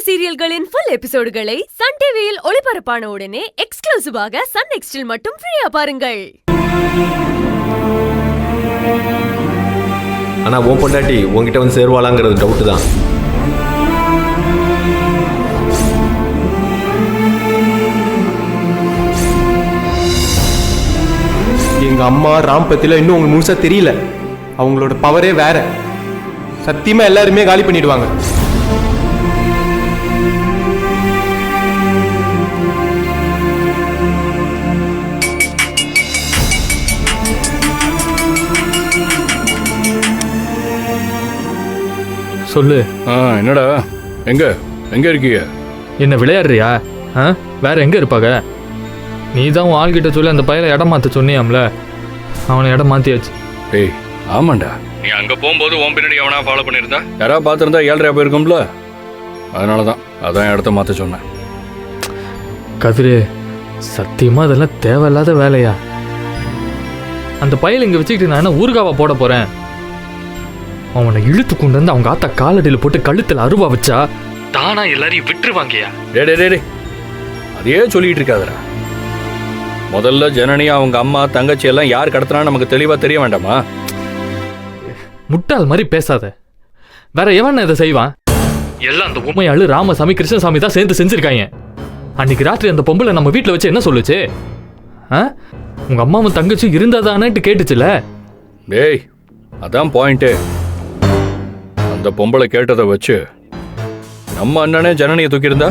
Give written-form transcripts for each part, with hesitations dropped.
சீரியல்களின் full எபிசோடுகளை Sun டிவியில் ஒளிபரப்பான உடனே எக்ஸ்க்ளூசிவாக சன் நெக்ஸ்டில் மட்டும் ஃப்ரீயா பாருங்கள். ஆனா உன் பொண்டாட்டி உன்கிட்ட வந்து சேருவாளாங்கிறது டவுட் தான். எங்க அம்மா ராம் பத்தில இன்னும் உங்களுக்கு முழுசா தெரியல. அவங்களோட பவரே வேற. சத்தியமா எல்லாருமே காலி பண்ணிடுவாங்க. சொல்லு. என்னடா எங்க இருக்கீங்க? என்ன விளையாடுறியா? வேற எங்க இருப்பாங்க? நீ தான் உன் ஆள்கிட்ட சொல்லி அந்த பையனை இடம் மாற்ற சொன்னியாம்ல, அவனை இடம் மாத்தியாச்சு. ஏய் ஆமாண்டா, நீ அங்க போகும்போது உன் பின்னாடி எவனா ஃபாலோ பண்ணியிருந்தா யாராவது பார்த்துருந்தா 7:30 போயிருக்கும்ல, அதான் இடத்த மாற்ற சொன்னேன். கதிரு, சத்தியமா அதெல்லாம் தேவையில்லாத வேலையா? அந்த பையன் இங்க வச்சுக்கிட்டு நான் என்ன ஊறுகாவா போட போறேன்? அவனை இழுத்து கொண்டு வந்து அவங்க ஆத்தா காலடியில் போட்டு கழுத்தில் அருவா வச்சா தானா எல்லாரையும் விட்டுருவாங்கயா. டே அதையே சொல்லிட்டு இருக்காதரா. முதல்ல ஜனனி, அவங்க அம்மா, தங்கச்சி எல்லாம் யார் கடத்தினான்னு நமக்கு தெளிவா தெரிய வேண்டாமா? முட்டாள் மாதிரி பேசாத. வேற எவன் இதை செய்வான்? எல்லாம் அந்த உண்மையாளு ராமசாமி கிருஷ்ணசாமி தான் சேர்ந்து செஞ்சிருக்காங்க. அன்னைக்கு ராத்திரி அந்த பொம்பளை நம்ம வீட்டில் வச்சு என்ன சொல்லுச்சு? உங்க அம்மாவும் தங்கச்சும் இருந்தாதானேட்டு கேட்டுச்சுல. டேய் அதான் பாயிண்ட்டு. அந்த பொம்பளை கேட்டதை வச்சு நம்ம அண்ணனே ஜனனியை தூக்கியிருந்தா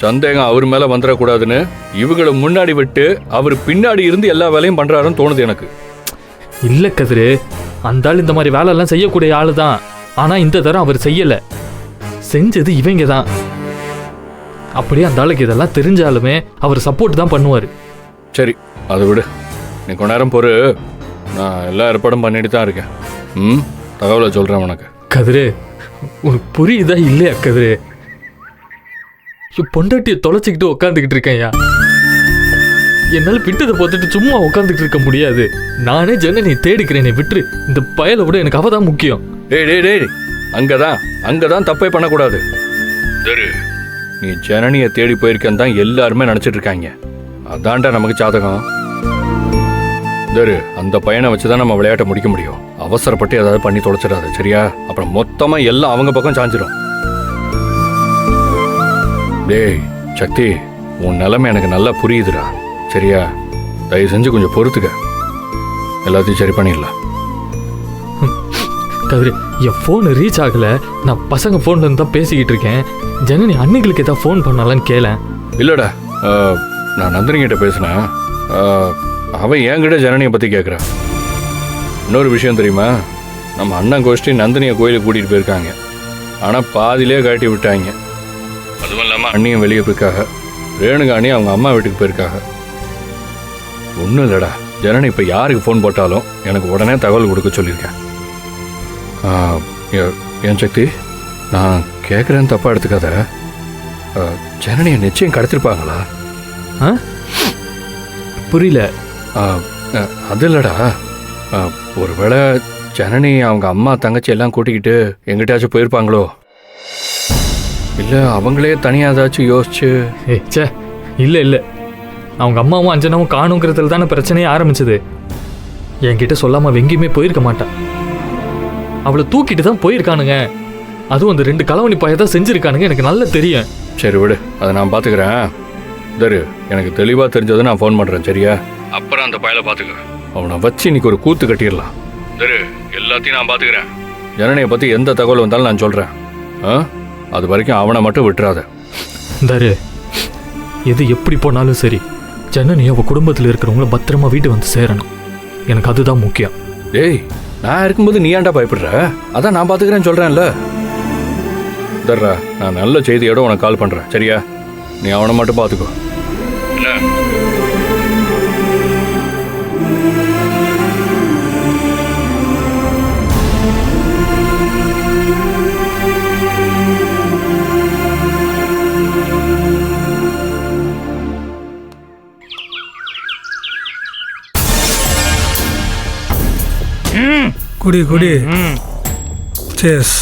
சந்தேகம் அவர் மேல வந்துடக்கூடாதுன்னு இவங்களை முன்னாடி விட்டு அவர் பின்னாடி இருந்து எல்லா வேலையும் பண்றாருன்னு தோணுது எனக்கு. இல்ல கதிரு, அந்த ஆள் இந்த மாதிரி வேலை எல்லாம் செய்யக்கூடிய ஆளு தான். ஆனா இந்த தரம் அவர் செய்யல, செஞ்சது இவங்க தான். அப்படியே அந்த ஆளுக்கு இதெல்லாம் தெரிஞ்சாலுமே அவர் சப்போர்ட் தான் பண்ணுவாரு. சரி அதை விடு, நீ கொஞ்ச நேரம் பொறு, நான் எல்லா ஏற்பாடும் பண்ணிட்டு தான் இருக்கேன். தகவலை சொல்றேன் உனக்கு. கதிரு, உனக்கு புரியுதா இல்லையா கதிரு? பொண்டாட்டியை தொலைச்சிக்கிட்டு உட்காந்துக்கிட்டு இருக்கேன்யா. என்னால விட்டதை போத்துட்டு சும்மா உட்காந்துக்கிட்டு இருக்க முடியாது. நானே ஜனனி தேடிக்கிறேனே விட்டுரு. இந்த பயலை விட எனக்கு அவதான் முக்கியம். டேய் அங்கதான் தப்பே பண்ணக்கூடாது. நீ ஜனனியை தேடி போயிருக்கேன்னு தான் எல்லாருமே நினைச்சிட்டு இருக்காங்க. அதான்டா நமக்கு சாதகம். அந்த பையனை வச்சுதான் நம்ம விளையாட்ட முடிக்க முடியும். அவசரப்பட்டு ஏதாவது பண்ணி தொலைச்சிடாது, சரியா? அப்புறம் மொத்தமா எல்லாம் அவங்க பக்கம் சாஞ்சிடும். டேய் சக்தி, உன் நிலைமை எனக்கு நல்லா புரியுதுடா, சரியா? தயவு செஞ்சு கொஞ்சம் பொறுத்துக்க, எல்லாத்தையும் சரி பண்ணிடலாம். கதிரு, என் ஃபோன் ரீச் ஆகல. நான் பசங்க ஃபோன்ல இருந்து தான் பேசிக்கிட்டு இருக்கேன். ஜனனி அன்னைகளுக்கு ஏதாவது ஃபோன் பண்ணலான்னு கேளேன். இல்லடா, நான் நந்தினி கிட்ட பேசினேன். அவன் என்கிட்ட ஜனனியை பற்றி கேட்குறான். இன்னொரு விஷயம் தெரியுமா? நம்ம அண்ணன் கோஷ்டி நந்தினியை கோயிலுக்கு கூட்டிகிட்டு போயிருக்காங்க. ஆனால் பாதியிலே காட்டி விட்டாங்க. அதுவும் இல்லாமல் அண்ணியும் வெளியே போயிருக்காங்க. ரேணுகாணி அவங்க அம்மா வீட்டுக்கு போயிருக்காங்க. ஒன்றும் இல்லைடா, ஜனனி இப்போ யாருக்கு ஃபோன் போட்டாலும் எனக்கு உடனே தகவல் கொடுக்க சொல்லியிருக்கேன். என் சக்தி, நான் கேட்குறேன்னு தப்பாக எடுத்துக்காத. ஜனனியை நிச்சயம் கடத்திருப்பாங்களா? புரியல. அது இல்லடா, ஒருவேளை ஜனனி அவங்க அம்மா தங்கச்சி எல்லாம் கூட்டிக்கிட்டு எங்கிட்டாச்சும் போயிருப்பாங்களோ, இல்லை அவங்களே தனியாக ஏதாச்சும் யோசிச்சு. இல்லை, அவங்க அம்மாவும் அஞ்சனாவும் காணுங்கிறதுல தானே பிரச்சனையே ஆரம்பிச்சது. என்கிட்ட சொல்லாம எங்கேயுமே போயிருக்க மாட்டான். அவளை தூக்கிட்டு தான் போயிருக்கானுங்க. அதுவும் அந்த 2 கலவணி பாயதான் செஞ்சிருக்கானுங்க, எனக்கு நல்லா தெரியும். சரி விடு, அதை நான் பார்த்துக்கிறேன். எனக்கு தெளிவாக தெரிஞ்சதை நான் ஃபோன் பண்ணுறேன், சரியா? அப்புறம் அந்த பயலை பார்த்துக்க. அவனை வச்சு இன்னைக்கு ஒரு கூத்து கட்டிடலாம். எல்லாத்தையும் நான் பார்த்துக்கிறேன். ஜனனியை பற்றி எந்த தகவல் வந்தாலும் நான் சொல்கிறேன். அது வரைக்கும் அவனை மட்டும் விட்டுறாத. எது எப்படி போனாலும் சரி, ஜனனி அவ குடும்பத்தில் இருக்கிறவங்கள பத்திரமா வீட்டு வந்து சேரணும். எனக்கு அதுதான் முக்கியம். டேய், நான் இருக்கும்போது நீ ஏன்டா பயப்படுற? அதான் நான் பார்த்துக்கிறேன்னு சொல்கிறேன்ல. நான் நல்ல செய்தியோட உனக்கு கால் பண்ணுறேன், சரியா? நீ அவனை மட்டும் பார்த்துக்கோ. குடி குடி சேஸ்.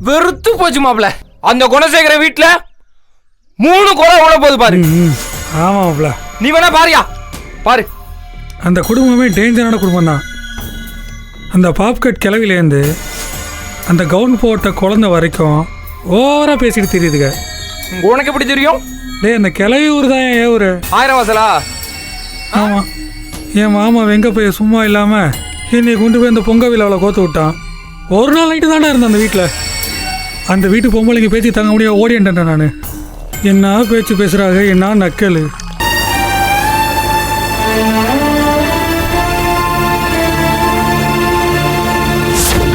வெறுத்து போச்சு மாப்ள. அந்த குணசேகர வீட்டுல 3 கொலை உள்ள போகுது பாரு. ஆமாப்ல. நீ வேணா பாரியா பாரு. அந்த குடும்பமே டேஞ்சரான குடும்பம் தான். அந்த பாப்கட் கிளவிலேருந்து அந்த கவுன் போட்ட குழந்தை வரைக்கும் ஓவரா பேசிட்டு தெரியுதுங்க. உனக்கு எப்படி தெரியும்? டேய் அந்த கிளவி ஊர் தான் ஏன் ஊரு? 1000 வாசலா? ஆமா. என் மாமா வெங்க போய் சும்மா இல்லாம என்னை கொண்டு போய் அந்த பொங்க விழாவில் கோத்து விட்டான். ஒரு நாள் நைட்டு தானே இருந்தேன் அந்த வீட்டில். அந்த வீட்டு பொம்பளைங்க பேச்சு தங்க முடியாது ஓடிட்டேன் நான். என்ன பேச்சு பேசுறாங்க, என்ன நக்கல்.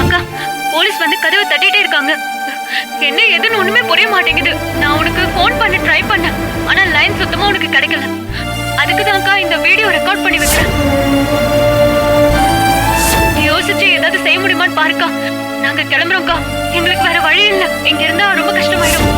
அக்கா போலீஸ் வந்து கதவை தட்டிட்டே இருக்காங்க. என்ன எதுன்னு ஒண்ணுமே புரிய மாட்டேங்குது. நான் உனக்கு ஃபோன் பண்ண ட்ரை பண்ணேன், ஆனா லைன் சுத்தமா உனக்கு கிடைக்கல. அதுக்கு தான் அக்கா இந்த வீடியோ ரெக்கார்ட் பண்ணி வைக்கிறேன். யோசிச்சு ஏதாவது செய்ய முடியுமான்னு பாருக்கா. நாங்க கிளம்புறோம்க்கா. எங்களுக்கு வேற வழி இல்ல. இங்க இருந்தா ரொம்ப கஷ்டமாயிடும்.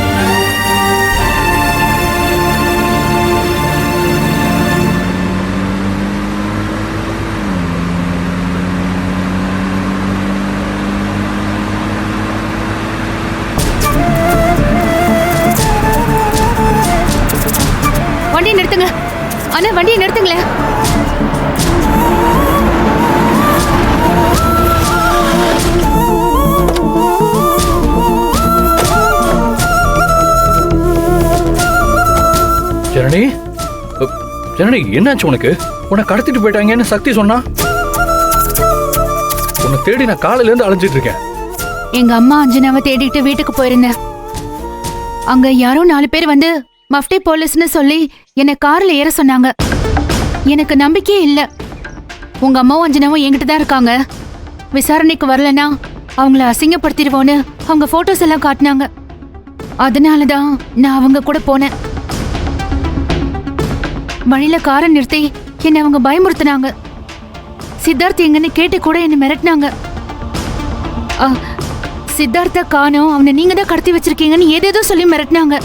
வண்டியை நிறுத்துங்க அண்ணா, வண்டியை நிறுத்துங்களேன். ஜனனி, ஜனனி என்னாச்சு உனக்கு? உன்னை கடத்திட்டு போயிட்டாங்கன்னு சக்தி சொன்னா. உன்னை தேடி நான் காலையில இருந்து அலைஞ்சிட்டு இருக்கேன். எங்க அம்மா அஞ்சனாவை தேடிட்டு வீட்டுக்கு போயிருந்தேன். அங்க யாரோ 4 பேர் வந்து மஃப்டி போலீஸ்னு சொல்லி என்னை கார்ல ஏற சொன்னாங்க. எனக்கு நம்பிக்கையே இல்ல. உங்க அம்மாவும் அஞ்சனாவும் என்கிட்ட தான் இருக்காங்க. விசாரணைக்கு வரலன்னா அவங்கள அசிங்கப்படுத்திடுவோன்னு அவங்க போட்டோஸ் எல்லாம் காட்டினாங்க. அதனாலதான் நான் அவங்க கூட போனேன். வழியில காரை நிறுத்தி என்னை அவங்க பயமுறுத்தினாங்க. சித்தார்த் எங்கன்னு கேட்டு கூட என்னை மிரட்டினாங்க. சித்தார்த்த காணோம், அவனை நீங்க தான் கடத்தி வச்சிருக்கீங்கன்னு ஏதேதோ சொல்லி மிரட்டினாங்க.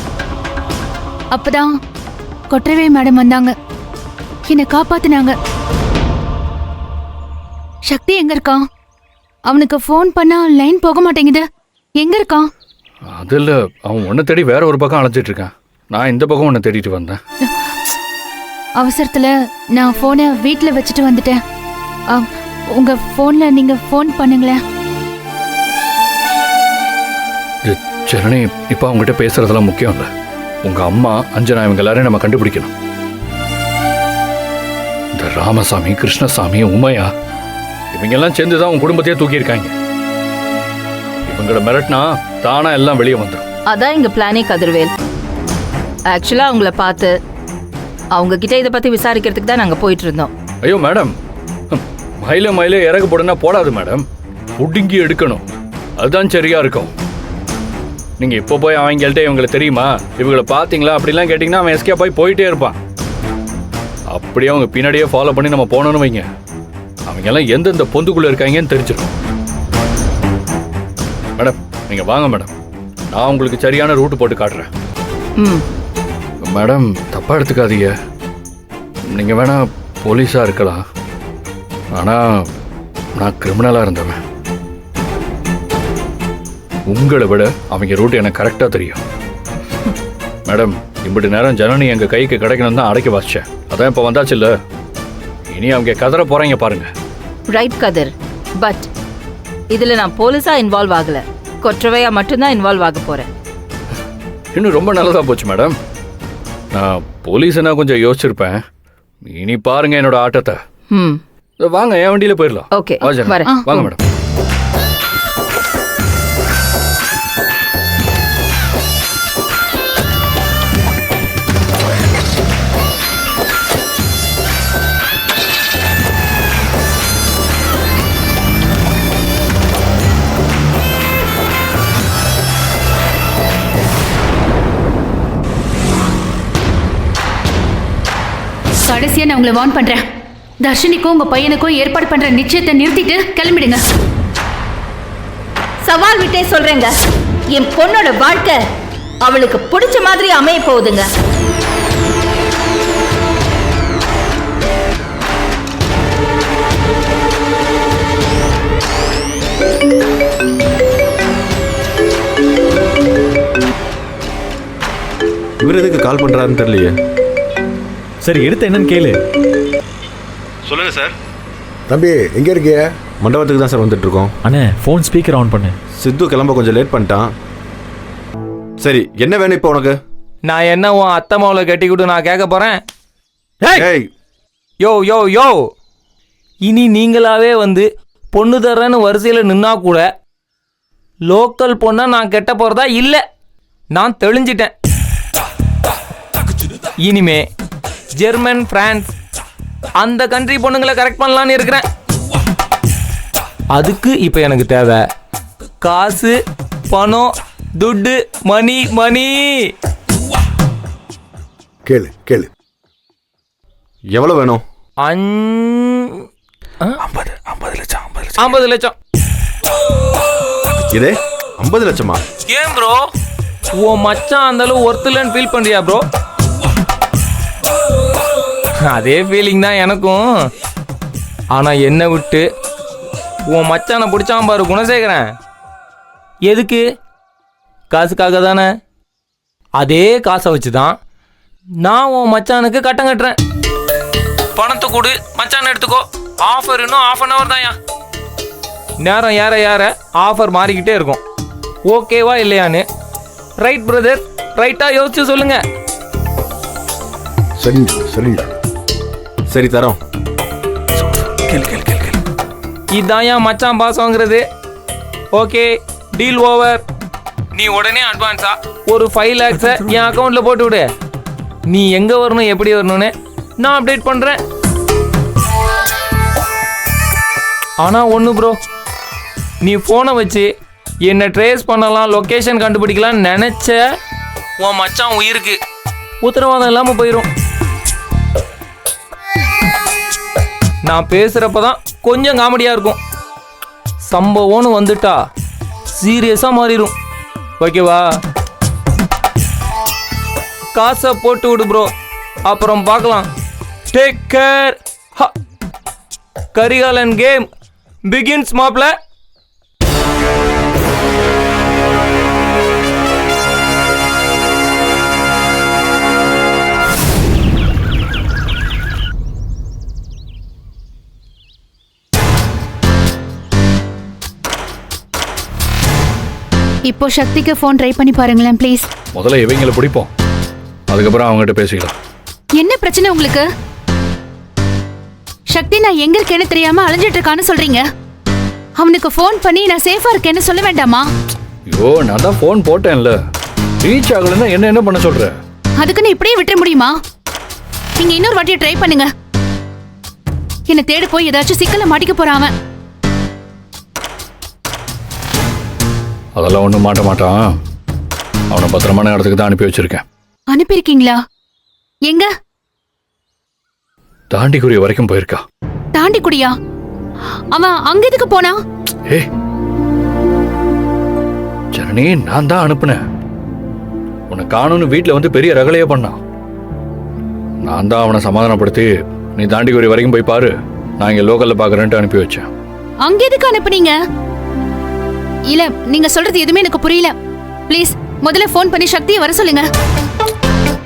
அப்பதான் கொற்றவை மேடம் வந்தாங்க, என்னை காப்பாத்தினாங்க. சக்தி எங்க இருக்கான்? அவனுக்கு ஃபோன் பண்ணா லைன் போக மாட்டேங்குது. எங்க இருக்கான்? அதில் அவன் உன்னை தேடி வேற ஒரு பக்கம் அலைஞ்சிட்டு இருக்கான். நான் இந்த பக்கம் உன்னை தேடிட்டு வந்தேன். அவசரத்துல நான் போனை வீட்டுல வச்சுட்டு வந்துட்டேன். உங்க போன்ல நீங்க ஃபோன் பண்ணுங்களேன். ஜனனி, இப்போ அவங்ககிட்ட பேசுறதெல்லாம் முக்கியம் இல்லை. உங்க அம்மா அஞ்சனா இவங்க எல்லாரையும் நம்ம கண்டுபிடிக்கணும். இந்த ராமசாமி, கிருஷ்ணசாமி, உமையா இவங்கெல்லாம் சேர்ந்து தான் உன் குடும்பத்தையே தூக்கியிருக்காங்க. இவங்கள மிரட்டினா தானா எல்லாம் வெளியே வந்துடும். அதான் எங்க பிளானே கதிர்வேல். ஆக்சுவலா அவங்கள பார்த்து அவங்க கிட்ட இதை பத்தி விசாரிக்கிறதுக்கு தான் நாங்க போயிட்டு இருந்தோம். ஐயோ மேடம், மயில இறகு போடுனா போடாது மேடம், புடுங்கி எடுக்கணும். அதுதான் சரியா இருக்கும். நீங்க இப்போ போய் அவங்கள்ட்ட இவங்களை தெரியுமா, இவங்களை பார்த்தீங்களா அப்படிலாம் கேட்டிங்கன்னா அவன் எஸ்கே போயிட்டே இருப்பான். அப்படியே அவங்க பின்னாடியே ஃபாலோ பண்ணி நம்ம போனோன்னு வைங்க, அவங்க எல்லாம் எந்தெந்த பொந்துக்குள்ள இருக்காங்கன்னு தெரிஞ்சிடும். மேடம் நீங்க வாங்க மேடம், நான் உங்களுக்கு சரியான ரூட் போட்டு காட்டுறேன். மேடம் தப்பா எடுத்துக்காதீங்க, நீங்க வேணா போலீஸா இருக்கலாம், ஆனா நான் கிரிமினலா இருந்தவன். உங்களை விட அவங்க ரூட் எனக்கு கரெக்டா தெரியும். மேடம் இப்படி நேரம் ஜனனி எங்க கைக்கு கிடைக்கணும் தான் அடைக்க வச்சேன். அதான் இப்ப வந்தாச்சு இல்ல, இனி அவங்க கதற போறாங்க பாருங்க. ரைட் கதிர், பட் இதுல நான் போலீஸா இன்வால்வ் ஆகல, கொற்றவையா மட்டும்தான் இன்வால்வ் ஆக போறேன். இன்னும் ரொம்ப நல்லதா போச்சு மேடம். நான் போலீஸ்னா கொஞ்சம் யோசிச்சிருப்பேன். இனி பாருங்க என்னோட ஆட்டத்தை. வாங்க என் வண்டியில போயிடலாம். ஓகே வரேன். வாங்க மேடம். கடைசியா நான் உங்களை வார்ன் பண்றேன். தர்ஷினிக்கும் உங்க பையனுக்கும் ஏற்பாடு பண்ற நிச்சயத்தை நிறுத்திட்டு கிளம்பிடுங்க. சவால் விட்டே சொல்றேங்க, என் பொண்ணோட வாழ்க்கை அவளுக்கு பிடிச்ச மாதிரி அமைய போகுதுங்க. இவர் எதுக்கு கால் பண்ணுறாருன்னு தெரியலையே. சரி எடுத்து என்னன்னு கேளு. சொல்லுங்கள் சார். தம்பி எங்கே இருக்கிய? மண்டபத்துக்கு தான் சார் வந்துட்டுருக்கோம். அண்ணே ஃபோன் ஸ்பீக்கர் ஆன் பண்ணு. சித்து கிளம்ப கொஞ்சம் லேட் பண்ணிட்டான். சரி என்ன வேணும் இப்போ உனக்கு? நான் என்ன உன் அத்தை மாவில் கட்டிக்கிட்டு நான் கேட்க போகிறேன்? ஏய் யோ யோ யோ, இனி நீங்களாவே வந்து பொண்ணு தர்றேன்னு வரிசையில் நின்னா கூட லோக்கல் பொண்ணை நான் கெட்ட போகிறதா இல்லை. நான் தெளிஞ்சிட்டேன். இனிமே ஜெர்மன், பிரான்ஸ் அந்த கண்ட்ரி பொண்ணுங்களை கரெக்ட் பண்ணலான்னு இருக்கிறேன். அதுக்கு இப்போ எனக்கு தேவை காசு, பணம், துட்டு, மணி மணி. கேளு கேளு. எவ்வளோ வேணும்? 50 லட்சம். இதே 50 லட்சமா? ஏன் ப்ரோ, உன் மச்சான் அந்த அளவு ஒர்த்துலன்னு ஃபீல் பண்றியா ப்ரோ? அதே ஃபீலிங் தான் எனக்கும். ஆனால் என்னை விட்டு உன் மச்சானை பிடிச்சான் பாரு குணசேகரன். எதுக்கு? காசுக்காக தானே. அதே காசை வச்சு தான் நான் உன் மச்சானுக்கு கட்டம் கட்டுறேன். பணத்தை கொடு, மச்சான் எடுத்துக்கோ. ஆஃபர் இன்னும் 1/2 hour தான்யா. நேரம் ஏற ஏற ஆஃபர் மாறிக்கிட்டே இருக்கும். ஓகேவா இல்லையான்னு ரைட் பிரதர், ரைட்டாக யோசிச்சு சொல்லுங்க. சரிங்க சரிங்க. சரி தரோம். இதான் என் மச்சான் பாசங்கிறது. Okay deal over. நீ உடனே அட்வான்ஸா ஒரு 5 lakhs என் அக்கௌண்ட்டில் போட்டு விடு. நீ எங்கே வரணும் எப்படி வரணும்னு நான் அப்டேட் பண்ணுறேன். ஆனால் ஒன்று ப்ரோ, நீ ஃபோனை வச்சு என்னை ட்ரேஸ் பண்ணலாம், லொக்கேஷன் கண்டுபிடிக்கலாம்னு நினச்ச உன் மச்சான் உயிருக்கு உத்தரவாதம் இல்லாமல் போயிடும். நான் பேசுகிறப்ப தான் கொஞ்சம் காமெடியாக இருக்கும். சம்பவம்னு வந்துட்டா சீரியஸாக மாறிடும். ஓகேவா? காசை போட்டு விடு ப்ரோ, அப்புறம் பார்க்கலாம். Take care. Karikalan game begins மாப்ள. இப்போ சக்திக்கு ஃபோன் ட்ரை பண்ணி பாருங்களேன் ப்ளீஸ். முதல்ல இவங்களை பிடிப்போம், அதுக்கப்புறம் அவங்ககிட்ட பேசிக்கலாம். என்ன பிரச்சனை உங்களுக்கு? சக்தி நான் எங்க இருக்கேன்னு தெரியாம அலைஞ்சிட்டு இருக்கான்னு சொல்றீங்க. அவனுக்கு ஃபோன் பண்ணி நான் சேஃபா இருக்கேன்னு சொல்ல வேண்டாமா? ஐயோ நான் தான் ஃபோன் போட்டேன்ல, ரீச் ஆகலைன்னா என்ன பண்ண சொல்ற? அதுக்குன்னு இப்படியே விட்டுற முடியுமா? நீங்க இன்னொரு வாட்டி ட்ரை பண்ணுங்க. என்ன தேடி போய் ஏதாச்சும் சிக்கல மாட்டிக்க போறான் அவன். அதெல்லாம் ஒன்றும் மாட்ட மாட்டான். அவனை பத்திரமான இடத்துக்கு தான் அனுப்பி வச்சிருக்கேன். அனுப்பியிருக்கீங்களா? எங்க? தாண்டிக்குரிய வரைக்கும் போயிருக்கா. தாண்டிக்குடியா? அவன் அங்க எதுக்கு போனா? ஏ ஜனனி, நான் தான் அனுப்புனேன். உன்னை காணும்னு வீட்டில் வந்து பெரிய ரகலையே பண்ணான். நான் தான் அவனை சமாதானப்படுத்தி நீ தாண்டிக்குரிய வரைக்கும் போய் பாரு, நான் இங்கே லோக்கலில் பார்க்குறேன்ட்டு அனுப்பி வச்சேன். அங்க எதுக்கு அனுப்புனீங்க? இல்ல நீங்க சொல்றது எதுவுமே எனக்கு புரியல. ப்ளீஸ் முதல்ல ஃபோன் பண்ணி சக்தியை வர சொல்லுங்க.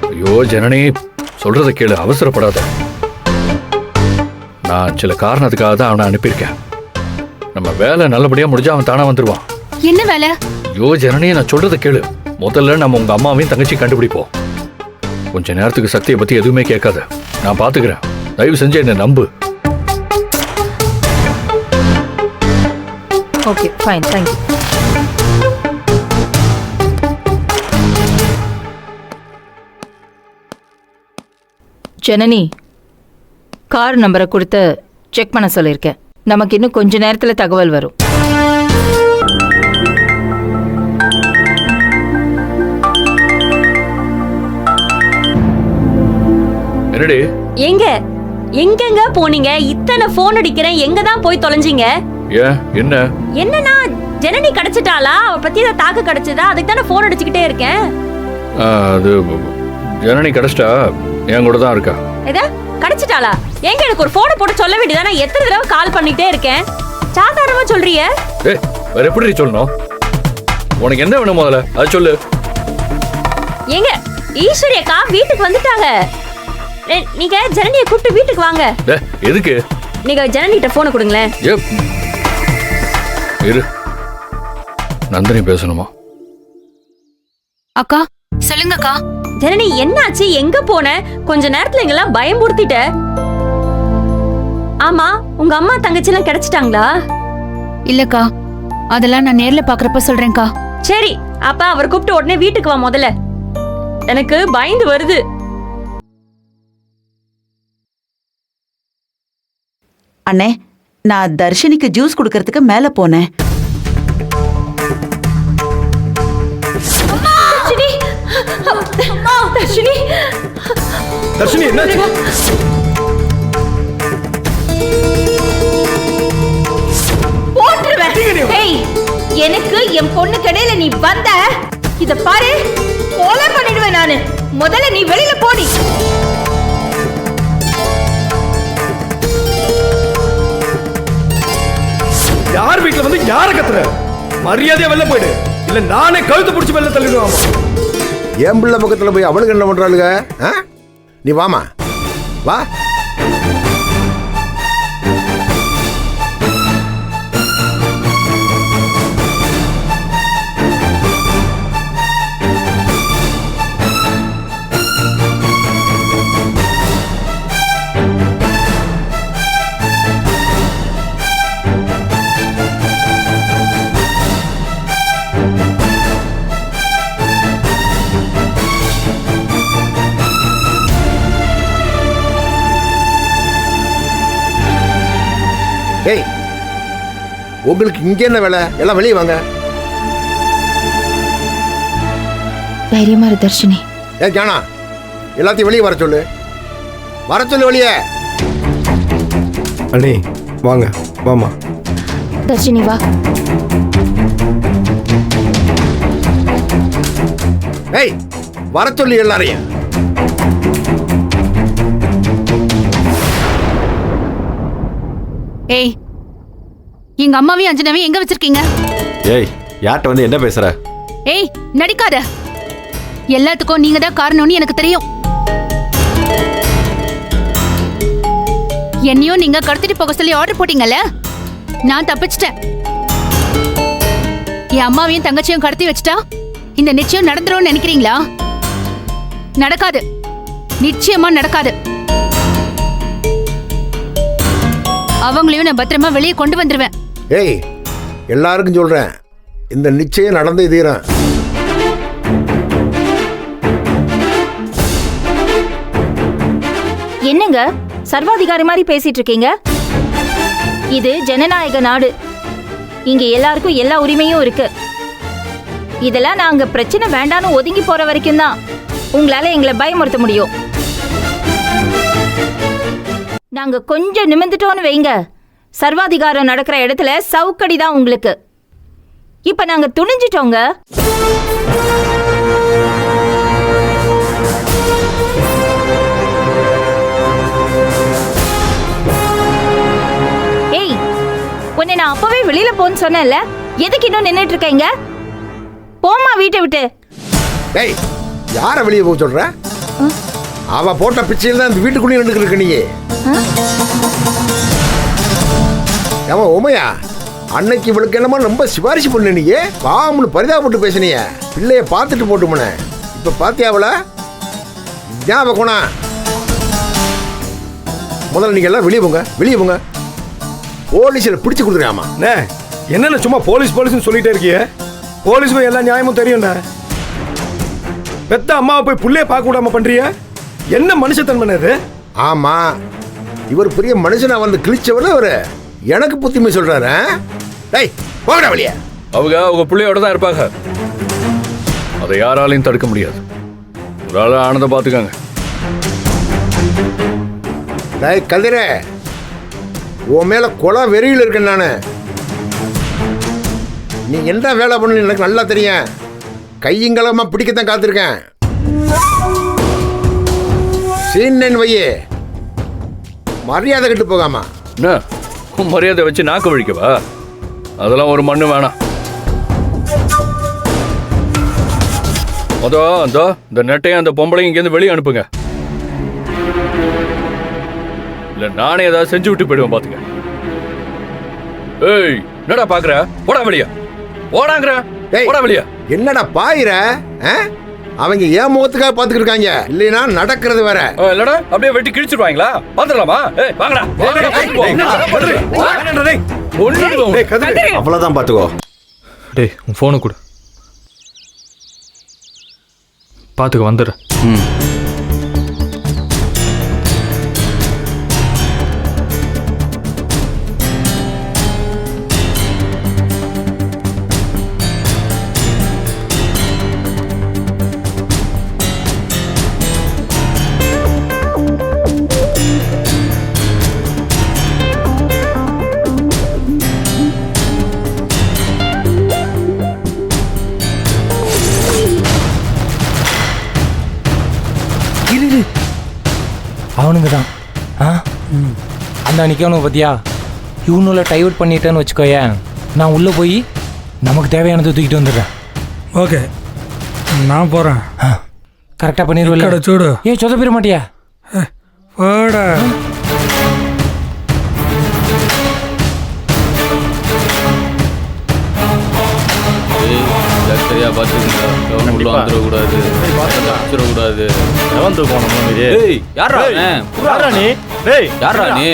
ஐயோ ஜனனி, சொல்றத கேளு, அவசரப்படாத. நான் சில காரணத்துக்காக தான் அவனை அனுப்பியிருக்கேன். நம்ம வேலை நல்லபடியா முடிஞ்சா அவன் தானா வந்துருவான். என்ன வேலை? ஐயோ ஜனனி, நான் சொல்றத கேளு. முதல்ல நம்ம உங்க அம்மாவையும் தங்கச்சி கண்டுபிடிப்போம். கொஞ்ச நேரத்துக்கு சக்தியை பத்தி எதுவுமே கேட்காத, நான் பாத்துக்கிறேன். தயவு செஞ்சு என்ன நம்பு. Okay fine, thank you. Janani, car நம்பரை கொடுத்து செக் பண்ண சொல்லியிருக்கேன். நமக்கு இன்னும் கொஞ்ச நேரத்தில் தகவல் வரும். என்னடி? எங்கெங்க போனீங்க? இத்தனை போன் அடிக்கிறேன், எங்க தான் போய் தொலைஞ்சீங்க? ஏன் என்ன? என்னன்னா ஜனனி கிடைச்சிட்டாளா? அவ பத்தி தாக்கு கிடைச்சதா? அதுக்கு தானே போன் அடிச்சுக்கிட்டே இருக்கேன். அது ஜனனி கிடைச்சிட்டா, என் கூட தான் இருக்கா. எதா கிடைச்சிட்டாளா? எங்க எனக்கு ஒரு போனை போட்டு சொல்ல வேண்டியதானே? எத்தனை தடவை கால் பண்ணிட்டே இருக்கேன். சாதாரணமா சொல்றிய? ஏய், வேற எப்படி சொல்லணும்? உனக்கு என்ன வேணும் முதல்ல அது சொல்லு. எங்க ஈஸ்வரி அக்கா வீட்டுக்கு வந்துட்டாங்க. நீங்க ஜனனியை கூப்பிட்டு வீட்டுக்கு வாங்க. எதுக்கு? நீங்க ஜனனிட்ட போனை கொடுங்களேன். இரு, நந்தினி பேசணுமா? அக்கா சொல்லுங்க அக்கா. ஜனனி என்னாச்சு? எங்க போன? கொஞ்ச நேரத்துல எங்கெல்லாம் பயமுறுத்திட்ட. ஆமா, உங்க அம்மா தங்கச்சி எல்லாம் கிடைச்சிட்டாங்களா? இல்லக்கா, அதெல்லாம் நான் நேர்ல பாக்குறப்ப சொல்றேன்க்கா. சரி, அப்ப அவர் கூப்பிட்டு உடனே வீட்டுக்கு வா. முதல்ல எனக்கு பயந்து வருது. அண்ணே, நான் தர்ஷினிக்கு ஜூஸ் குடுக்கறதுக்கு மேல போனேன். தர்ஷினி, தர்ஷினி என்னாச்சு? எனக்கு என் பொண்ணு கடையில நீ வந்த இத பாரு, கொலை பண்ணிடுவேன் நானு. முதல்ல நீ வெளியில போடி. யார் வீட்டுல வந்து யார கத்துற? மரியாதையா வெளில போயிடு, இல்ல நானே கழுத்து பிடிச்சி வெளில தள்ளிடுவாமா. என் பிள்ளை பக்கத்துல போய் அவளுக்கு என்ன பண்றாளுங்க? நீ வாமா, வா. ஏய், உங்களுக்கு இங்க என்ன வேலை? எல்லாம் வெளியே வாங்க. தைரியமா இரு தர்ஷினி. ஏ ஜானா, எல்லாத்தையும் வெளியே வர சொல்லு. வர சொல்லு வெளியே. அண்ணே வாங்க, வாமா. தர்ஷினி வா. ஏய், வர சொல்லு எல்லாரையும். ஏய், எங்க அம்மாவையும் அஞ்சனாவையும் எங்க வச்சிருக்கீங்க? ஏய், யார்கிட்ட வந்து என்ன பேசுற? ஏய், நடிக்காத. எல்லாத்துக்கும் நீங்க தான் காரணம்னு எனக்கு தெரியும். என்னையும் நீங்க கடத்திட்டு போக சொல்லி ஆர்டர் போட்டீங்கல்ல, நான் தப்பிச்சிட்டேன். என் அம்மாவையும் தங்கச்சியும் கடத்தி வச்சுட்டா இந்த நிச்சயம் நடந்துரும்னு நினைக்கிறீங்களா? நடக்காது, நிச்சயமா நடக்காது. அவங்களையும் நான் பத்திரமா வெளியே கொண்டு வந்துருவேன். ஏய், எல்லாருக்கும் சொல்றேன், இந்த நிச்சயம் நடந்தே தீரும். என்னங்க சர்வாதிகாரி மாதிரி பேசிட்டு இருக்கீங்க? இது ஜனநாயக நாடு. இங்க எல்லாருக்கும் எல்லா உரிமையும் இருக்கு. இதெல்லாம் நாங்க பிரச்சனை வேண்டான்னு ஒதுங்கி போற வரைக்கும் தான் உங்களால எங்களை பயமுறுத்த முடியும். நாங்க கொஞ்சம் நிமிர்ந்துட்டோன்னு வைங்க, சர்வாதிகாரம் நடக்கிற இடத்துல சவுக்கடி தான் உங்களுக்கு. இப்ப நாங்க துணிஞ்சிட்டோங்க. ஏய், உன்னை நான் அப்பவே வெளியில போன்னு சொன்னேன்ல, எதுக்கு இன்னும் நின்னுட்டு இருக்கீங்க? போம்மா வீட்டை விட்டு. ஏய், யார வெளியே போக சொல்ற? அவ போட்ட பிச்சையில் தான் இந்த வீட்டுக்குள்ளேயே நின்றுக்கிட்டு நீ. ஏமா உமையா, அன்னைக்கு இவளுக்கு என்னமா ரொம்ப சிபாரிசு பண்ண நீ. பாம்புன்னு பரிதாபப்பட்டு பேசினிய. பிள்ளைய பார்த்துட்டு போட்டுமன. இப்ப பாத்தியா அவள? ஞாபகம் முதல்ல நீங்க எல்லாம் வெளியே போங்க, வெளியே போங்க. போலீஸ்ல பிடிச்சு கொடுத்துருக்காமா. என்ன சும்மா போலீஸ் போலீஸ்னு சொல்லிட்டே இருக்கிய? போலீஸுக்கும் எல்லா நியாயமும் தெரியும். பெத்த அம்மாவை போய் புள்ளைய பார்க்க விடாம பண்றிய? என்ன மனுஷத்தன்மை இது? ஆமா, இவர் பெரிய மனுஷனா வந்து கிழிச்சவரு அவரு. எனக்கு புத்திமை சொல்றாரு. டேய், போங்கடா வெளியே. அவங்க பிள்ளையோட தான் இருப்பாங்க. அதை யாராலையும் தடுக்க முடியாது. ஒரு ஆள ஆனந்த பாத்துக்காங்க. டேய் கதிரே, உன் மேல கொலை வெறியில் இருக்கேன் நானு. நீ என்ன வேலை பண்ணு எனக்கு நல்லா தெரியும். கையங்கலமா பிடிக்கத்தான் காத்திருக்கேன். சீன் வையே, மரியாதை கிட்டு போகாமா. மரியாதை வச்சு நாக்கு வழிக்கவா? அதெல்லாம் ஒரு மண்ணு வேணாம். அதோ இந்த நெட்டையும் அந்த பொம்பளையும் இங்கேருந்து வெளியே அனுப்புங்க. இல்ல நானே ஏதாவது செஞ்சு விட்டு போயிடுவேன் பாத்துக்க. ஏய் என்னடா பாக்குற? போடா வெளியா, போடாங்கிற, போடா வெளியா. என்னடா பாயிர? அவங்க ஏன் முகத்துக்காக பாத்துக்கிட்டு இருக்காங்க, இல்லைன்னா நடக்கிறது வேற. இல்லடா அப்படியே வெட்டி கிழிச்சிருவாங்களா? பாத்துடலாமா? ஏய் வாங்கடா. அவ்வளவுதான் பாத்துக்கோ. டேய் உன் ஃபோனை கொடு, பார்த்துக்க வந்துடுறேன். அவனுங்க தான். அந்த அன்னைக்கு அவனுக்கு பார்த்தியா, இவனுல டைவர்ட் பண்ணிட்டேன்னு வச்சுக்கோயேன், நான் உள்ளே போய் நமக்கு தேவையானதை தூக்கிட்டு வந்துடுறேன். ஓகே நான் போகிறேன். கரெக்டாக பண்ணிடுவில்ல? சூடு. ஏன் சொத போயிட மாட்டியா? போடா. சரியா பார்த்துக்கோங்க, வந்துடக்கூடாது, வந்துடக்கூடாது. யாரா நீ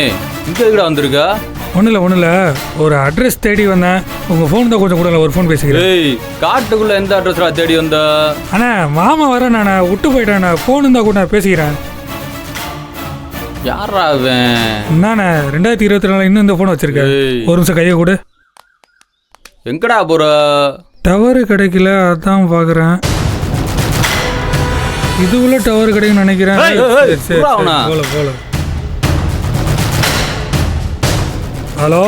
இங்க எதுக்குடா வந்திருக்கா? ஒன்றும் இல்லை, ஒரு அட்ரஸ் தேடி வந்தேன். உங்கள் ஃபோன் தான் கொஞ்சம் கூட ஒரு ஃபோன் பேசிக்கிறேன். ஏய் காட்டுக்குள்ள எந்த அட்ரஸ்டா தேடி வந்தா? அண்ணா மாமா வரேன், நான் விட்டு போயிட்டேன். ஃபோன் இருந்தால் கூட நான் பேசிக்கிறேன். யாரா அவன்? என்னண்ணே 2024 இன்னும் இந்த ஃபோன் வச்சிருக்கேன். ஒரு நிமிஷம் கையை கொடு. எங்கடா போற? டவரு கிடைக்கல, அதான் பார்க்குறேன். இதுக்குள்ள டவர் கிடைக்குன்னு நினைக்கிறேன். போல போல. ஹலோ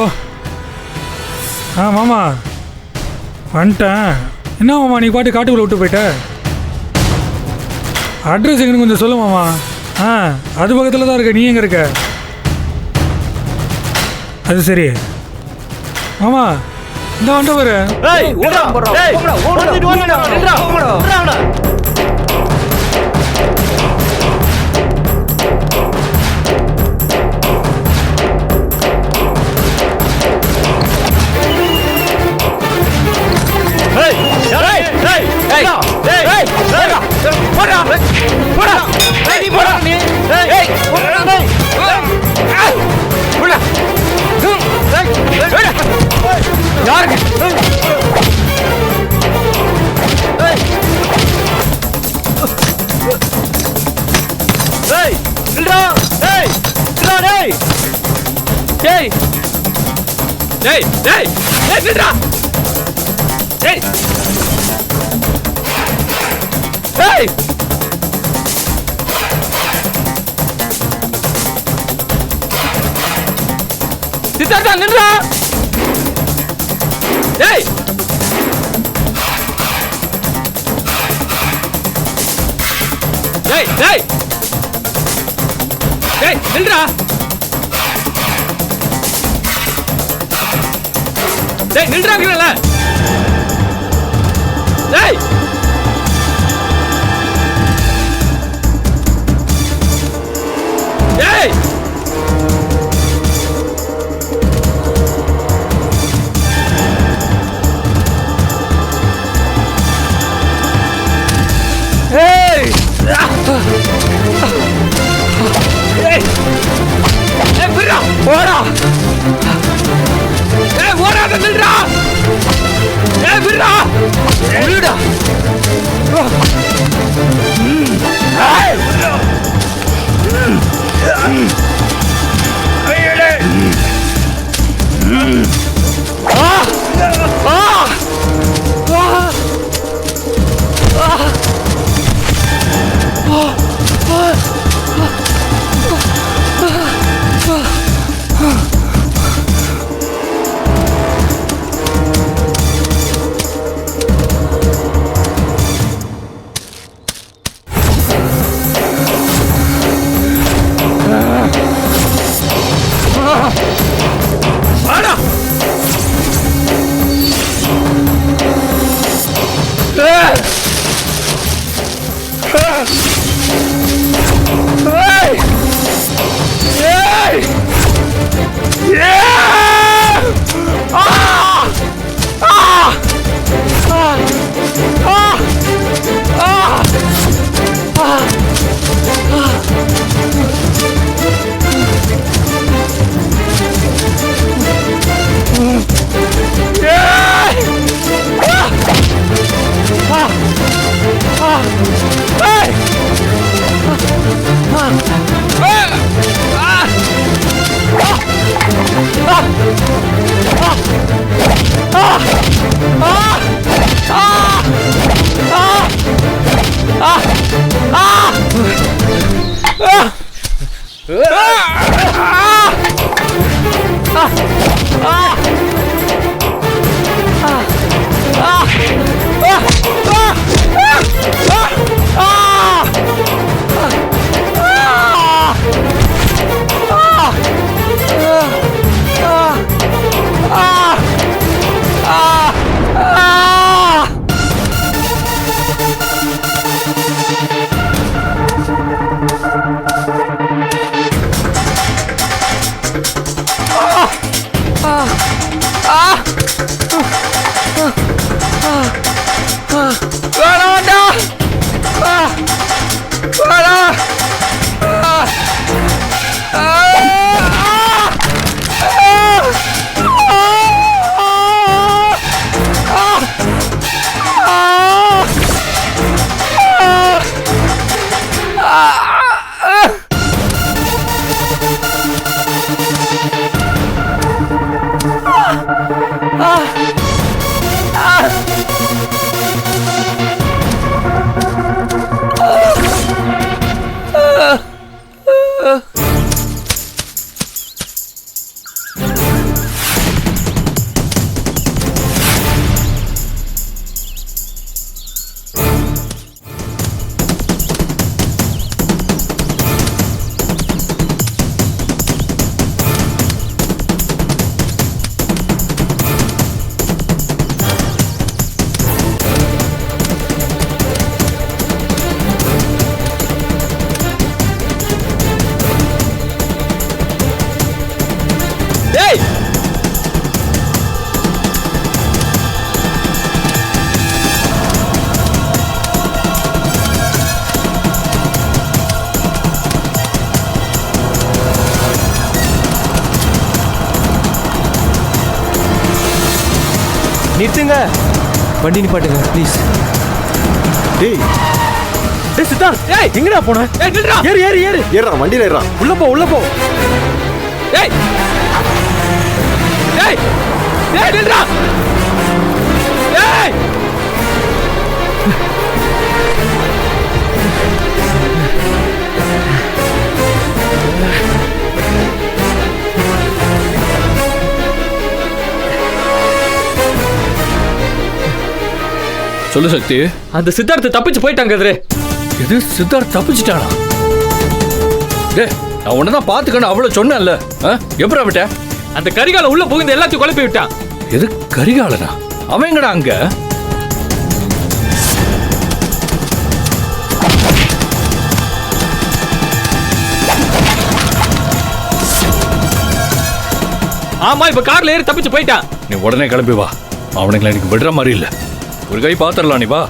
மாமா வந்துட்டேன். என்ன மாமா நீ பாட்டு காட்டுக்குள்ளே விட்டு போயிட்ட? அட்ரஸ் எங்கன்னு கொஞ்சம் சொல்லு மாமா. அது பக்கத்தில் தான் இருக்க. நீ எங்கே இருக்க? அது சரி மாமா, இந்த வந்துட்டு வர. சித்தார்த்தா நின்றா. டேய் டேய் டேய் டேய் நின்றா. டேய் நின்றாங்கல. டேய் டேய் போடா. ஓடாத நில்றா. விடுடா விடுடா. நிறுத்துங்க, வண்டி நிப்பாட்டுங்க ப்ளீஸ். டேய் டேய் சித்தார்த், ஏய் எங்கடா போன? ஏய் நில்றா, ஏறு ஏறு ஏறு, ஏறா வண்டியில ஏறா. உள்ள போ உள்ள போ. ஏய் ஏய் ஏய் நில்றா, ஏய் சொல்லு சக்தி. அந்த சித்தார்த்து தப்பிச்சு போயிட்டாங்க கதிரே. இது சித்தார்த் தப்பிச்சிட்டானா? டேய் நான் உன்னதான் பாத்துக்கணும் அவ்வளவு சொன்னேன்ல. எப்படா விட்ட? அந்த கரிகால உள்ள புகுந்து எல்லாத்தையும் குழப்பி விட்டான். எது கரிகாலனா? அவன் எங்கடா அங்க? ஆமா இப்ப கார்ல ஏறி தப்பிச்சு போயிட்டான். நீ உடனே கிளம்பி வா. அவனுங்களை எனக்கு விடுற மாதிரி இல்ல. ஒரு கை பாத்திரலாம். நீ வா,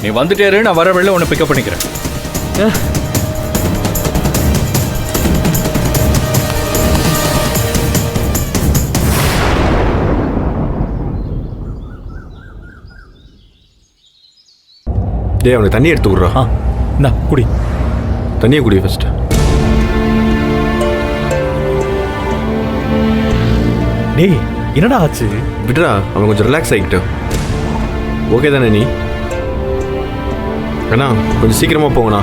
நீ வந்துட்டே இரு, நான் வர வெளில உன்னை பிக்கப் பண்ணிக்கிறேன். டேய் அவனுக்கு தண்ணி எடுத்து விட்றா. இந்தா குடி. தண்ணியை குடி ஃபர்ஸ்ட். டேய் என்னடா ஆச்சு? விட்றா, அவன் கொஞ்சம் ரிலாக்ஸ் ஆகிக்கிட்டோம். ஓகே தானே நீ? அண்ணா கொஞ்சம் சீக்கிரமாக போங்கண்ணா.